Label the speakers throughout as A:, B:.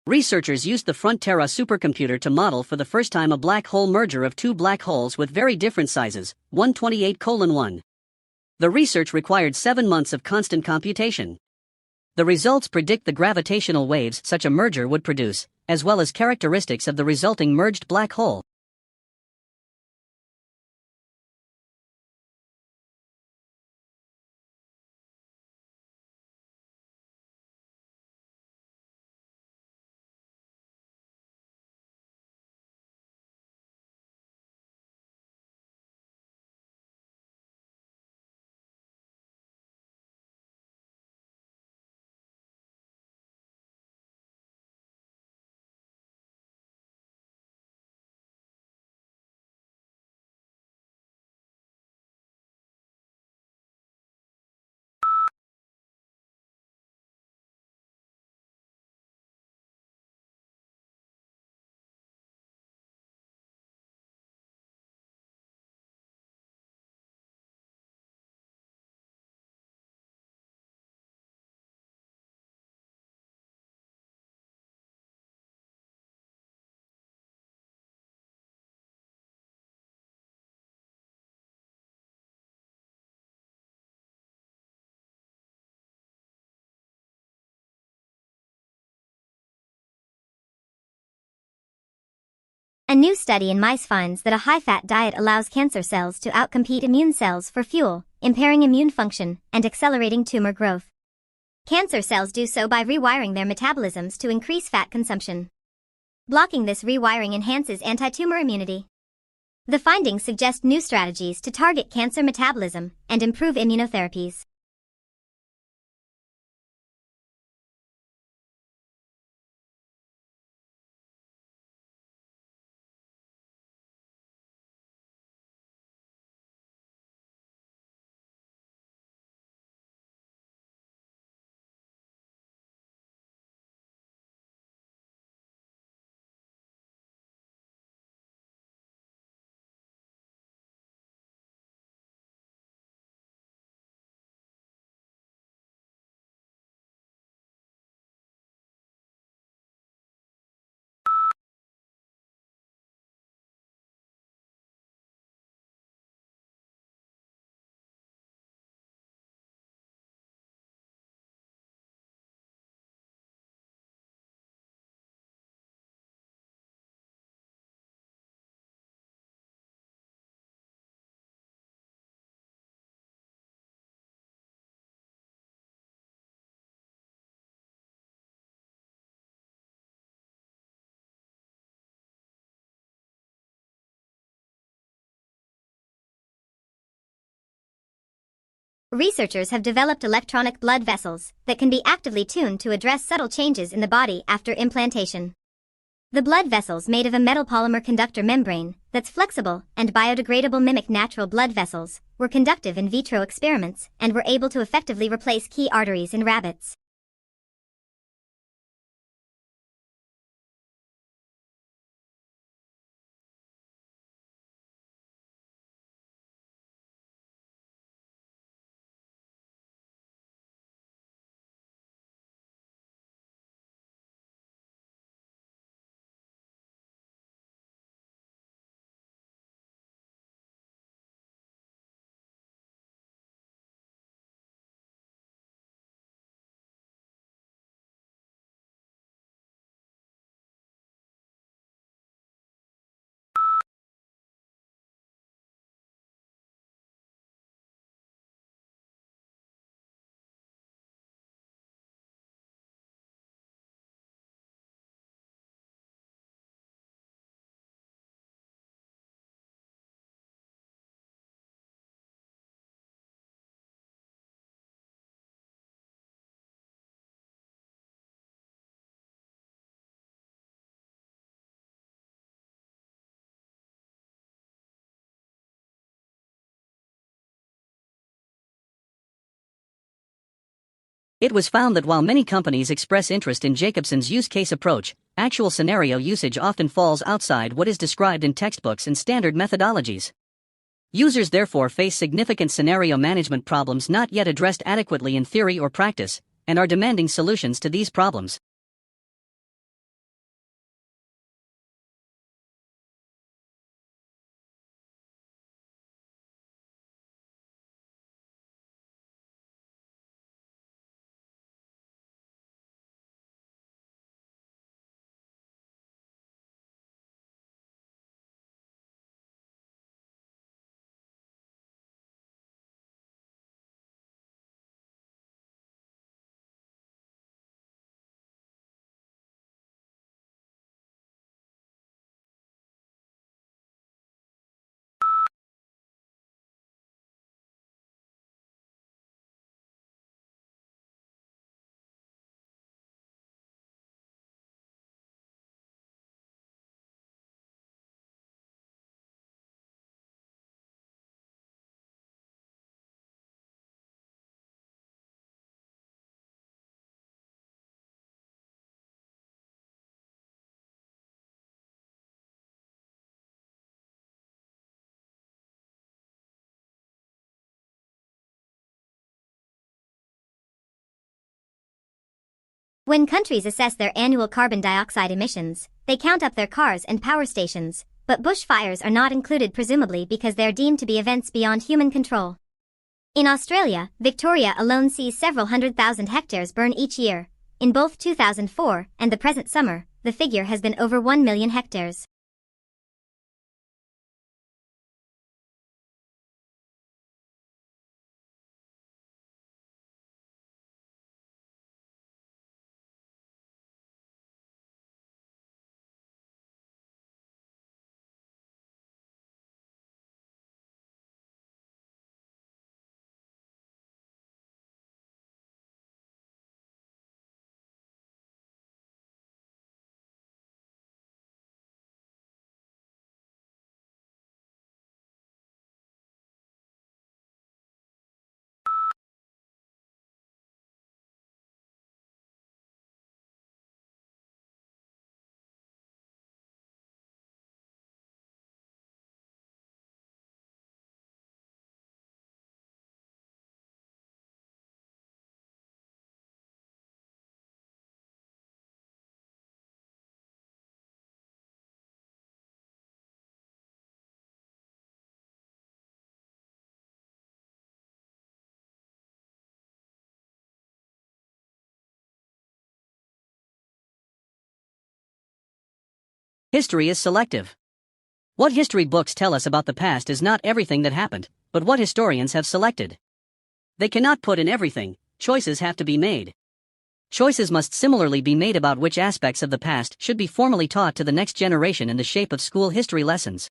A: Researchers used the Frontera supercomputer to model for the first time a black hole merger of two black holes with very different sizes, 128:1. The research required 7 months of constant computation. The results predict the gravitational waves such a merger would produce, as well as characteristics of the resulting merged black hole.
B: A new study in mice finds that a high-fat diet allows cancer cells to outcompete immune cells for fuel, impairing immune function and accelerating tumor growth. Cancer cells do so by rewiring their metabolisms to increase fat consumption. Blocking this rewiring enhances anti-tumor immunity. The findings suggest new strategies to target cancer metabolism and improve immunotherapies. Researchers have developed electronic blood vessels that can be actively tuned to address subtle changes in the body after implantation. The blood vessels made of a metal polymer conductor membrane that's flexible and biodegradable mimic natural blood vessels were conductive in vitro experiments and were able to effectively replace key arteries in rabbits.
A: It was found that while many companies express interest in Jacobson's use case approach, actual scenario usage often falls outside what is described in textbooks and standard methodologies. Users therefore face significant scenario management problems not yet addressed adequately in theory or practice, and are demanding solutions to these problems.
B: When countries assess their annual carbon dioxide emissions, they count up their cars and power stations, but bushfires are not included presumably because they're deemed to be events beyond human control. In Australia, Victoria alone sees several 100,000 hectares burn each year. In both 2004 and the present summer, the figure has been over 1 million hectares.
A: History is selective. What history books tell us about the past is not everything that happened, but what historians have selected. They cannot put in everything, choices have to be made. Choices must similarly be made about which aspects of the past should be formally taught to the next generation in the shape of school history lessons.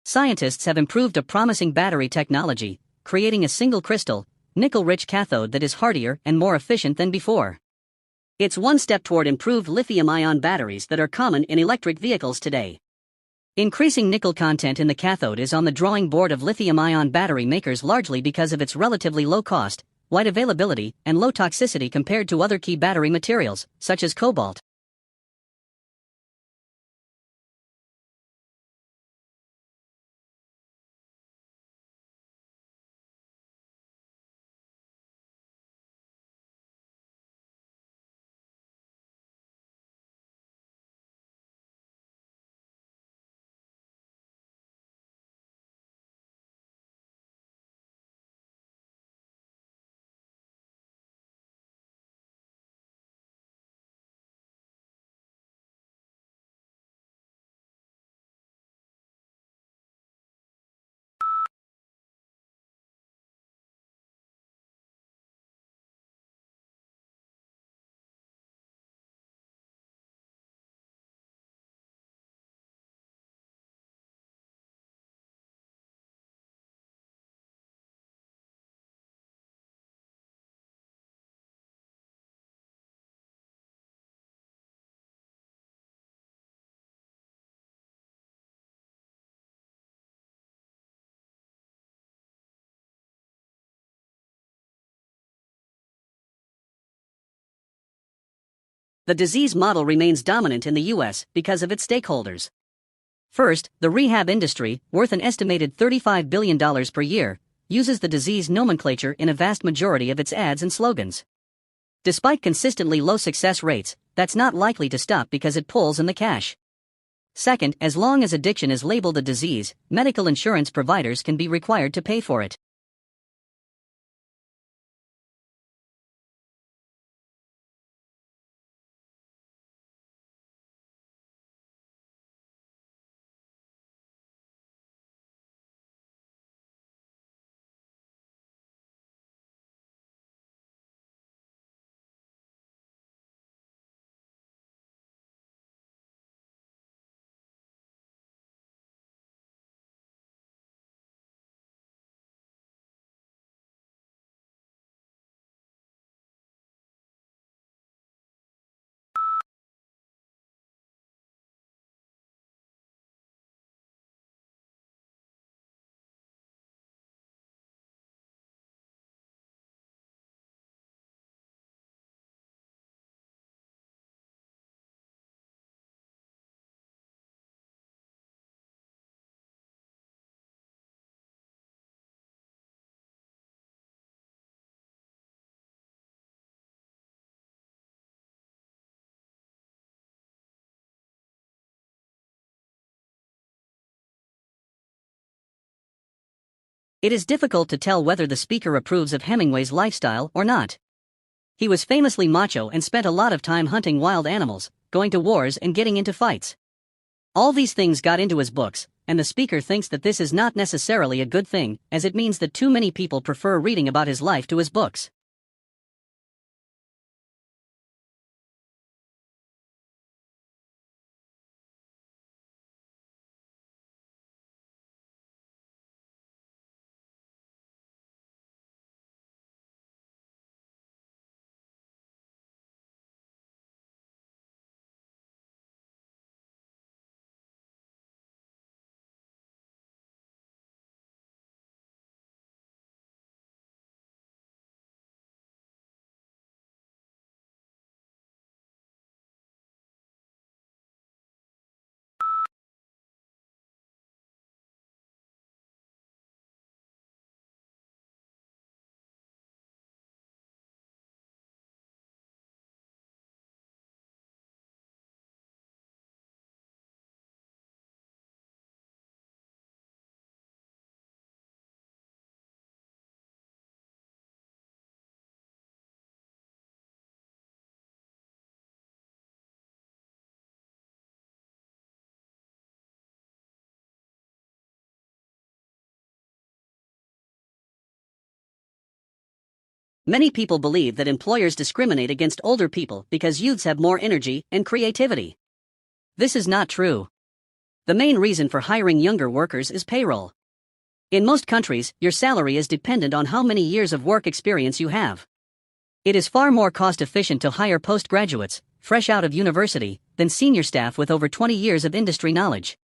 A: Scientists have improved a promising battery technology, creating a single crystal, nickel-rich cathode that is hardier and more efficient than before. It's one step toward improved lithium-ion batteries that are common in electric vehicles today. Increasing nickel content in the cathode is on the drawing board of lithium-ion battery makers largely because of its relatively low cost, wide availability, and low toxicity compared to other key battery materials, such as cobalt. The disease model remains dominant in the U.S. because of its stakeholders. First, the rehab industry, worth an estimated $35 billion per year, uses the disease nomenclature in a vast majority of its ads and slogans. Despite consistently low success rates, that's not likely to stop because it pulls in the cash. Second, as long as addiction is labeled a disease, medical insurance providers can be required to pay for it. It is difficult to tell whether the speaker approves of Hemingway's lifestyle or not. He was famously macho and spent a lot of time hunting wild animals, going to wars and getting into fights. All these things got into his books, and the speaker thinks that this is not necessarily a good thing, as it means that too many people prefer reading about his life to his books. Many people believe that employers discriminate against older people because youths have more energy and creativity. This is not true. The main reason for hiring younger workers is payroll. In most countries, your salary is dependent on how many years of work experience you have. It is far more cost-efficient to hire postgraduates, fresh out of university, than senior staff with over 20 years of industry knowledge.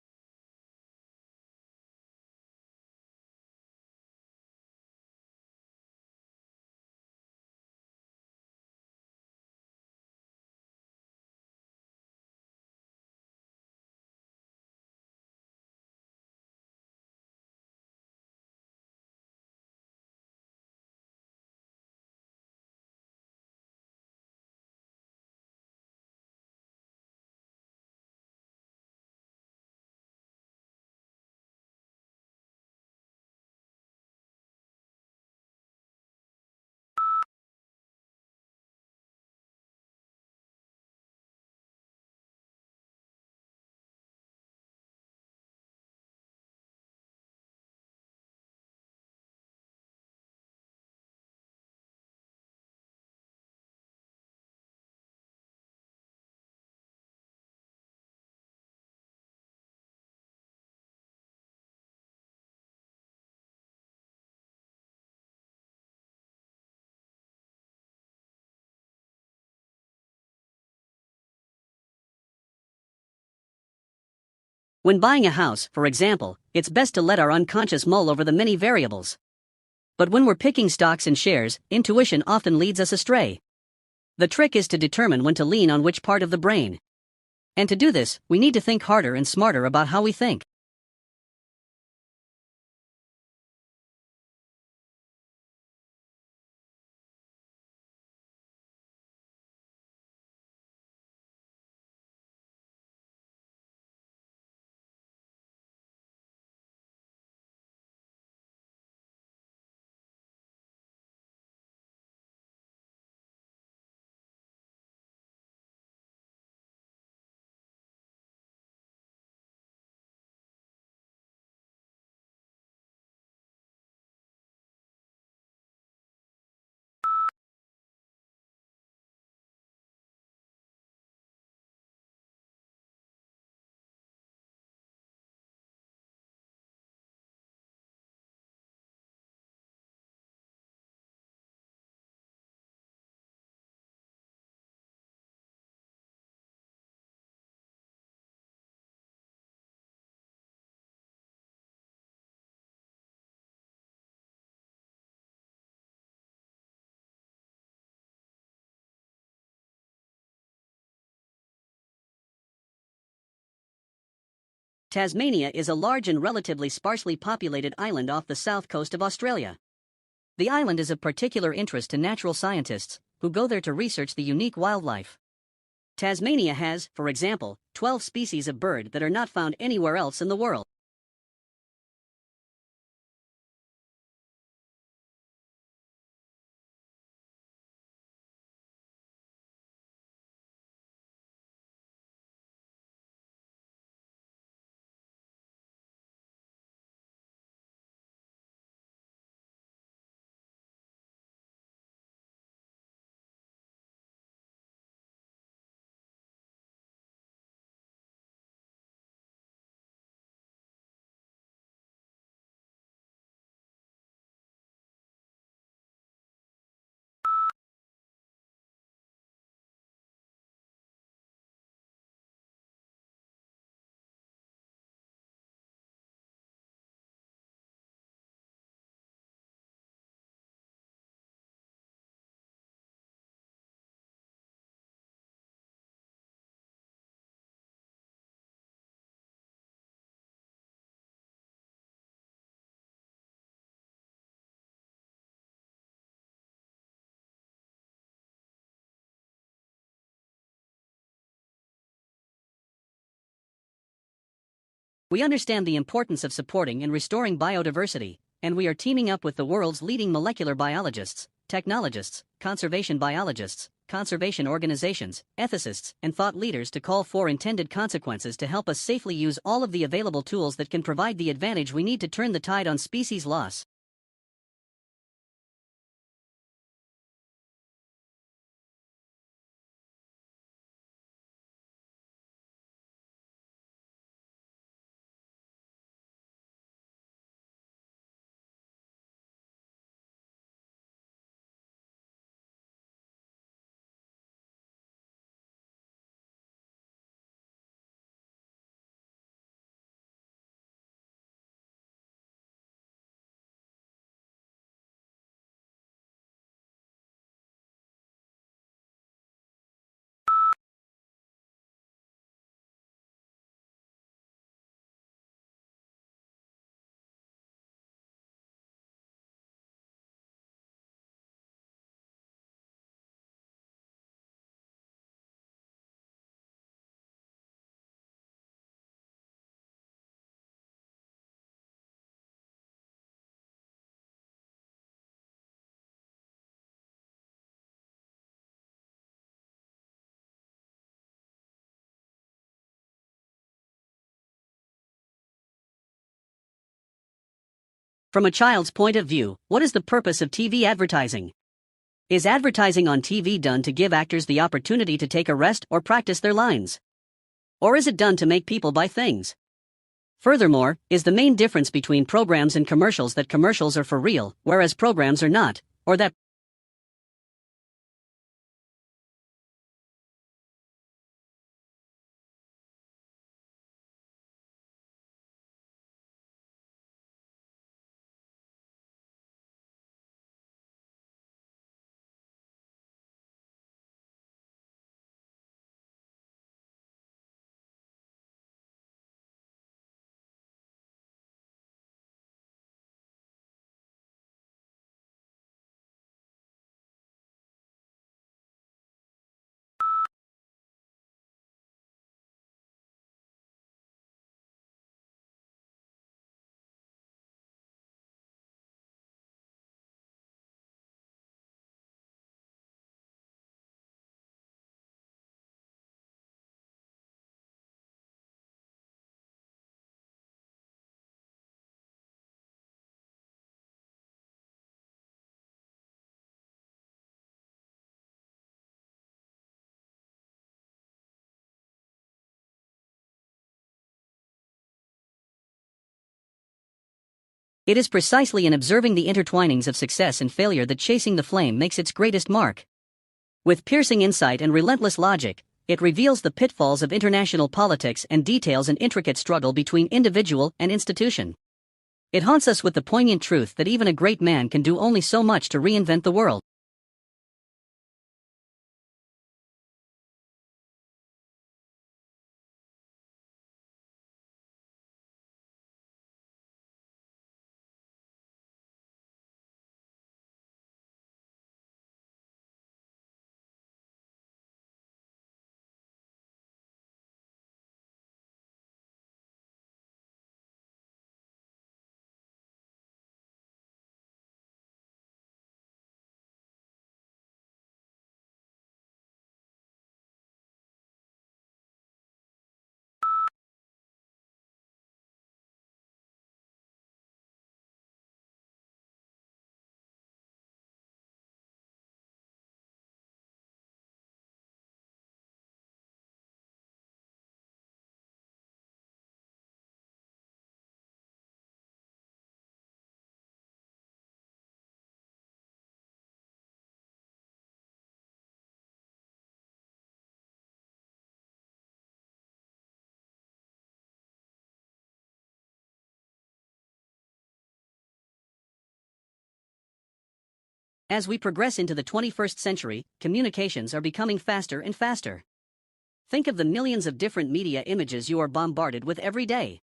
A: When buying a house, for example, it's best to let our unconscious mull over the many variables. But when we're picking stocks and shares, intuition often leads us astray. The trick is to determine when to lean on which part of the brain. And to do this, we need to think harder and smarter about how we think. Tasmania is a large and relatively sparsely populated island off the south coast of Australia. The island is of particular interest to natural scientists, who go there to research the unique wildlife. Tasmania has, for example, 12 species of bird that are not found anywhere else in the world. We understand the importance of supporting and restoring biodiversity, and we are teaming up with the world's leading molecular biologists, technologists, conservation biologists, conservation organizations, ethicists, and thought leaders to call for intended consequences to help us safely use all of the available tools that can provide the advantage we need to turn the tide on species loss. From a child's point of view, what is the purpose of TV advertising? Is advertising on TV done to give actors the opportunity to take a rest or practice their lines? Or is it done to make people buy things? Furthermore, is the main difference between programs and commercials that commercials are for real, whereas programs are not, or that it is precisely in observing the intertwinings of success and failure that Chasing the Flame makes its greatest mark. With piercing insight and relentless logic, it reveals the pitfalls of international politics and details an intricate struggle between individual and institution. It haunts us with the poignant truth that even a great man can do only so much to reinvent the world. As we progress into the 21st century, communications are becoming faster and faster. Think of the millions of different media images you are bombarded with every day.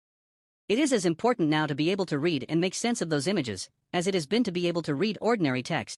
A: It is as important now to be able to read and make sense of those images, as it has been to be able to read ordinary text.